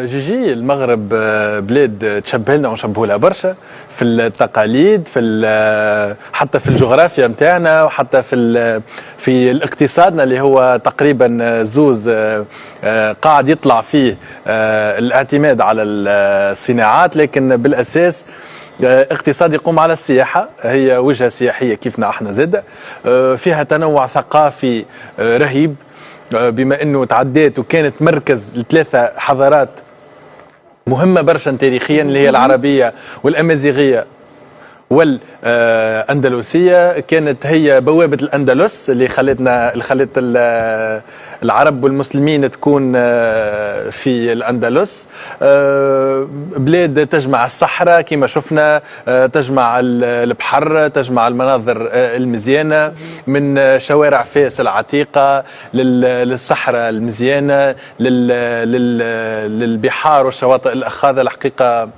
جيجي المغرب بلاد تشبه لنا ونشبهوا لها برشا في التقاليد، حتى في الجغرافيا نتاعنا، وحتى في الاقتصادنا اللي هو تقريبا زوز قاعد يطلع فيه الاعتماد على الصناعات، لكن بالاساس اقتصاد يقوم على السياحة، هي وجهة سياحية كيفنا احنا زادة، فيها تنوع ثقافي رهيب، بما انه تعديت وكانت مركز لثلاثة حضارات مهمة برشا تاريخيا، اللي هي العربية والأمازيغية والأندلسية. كانت هي بوابة الأندلس اللي خلت العرب والمسلمين تكون في الأندلس، بلاد تجمع الصحراء كما شفنا، تجمع البحر، تجمع المناظر المزيانة، من شوارع فاس العتيقة للصحراء المزيانة، للبحار والشواطئ الأخاذة. الحقيقة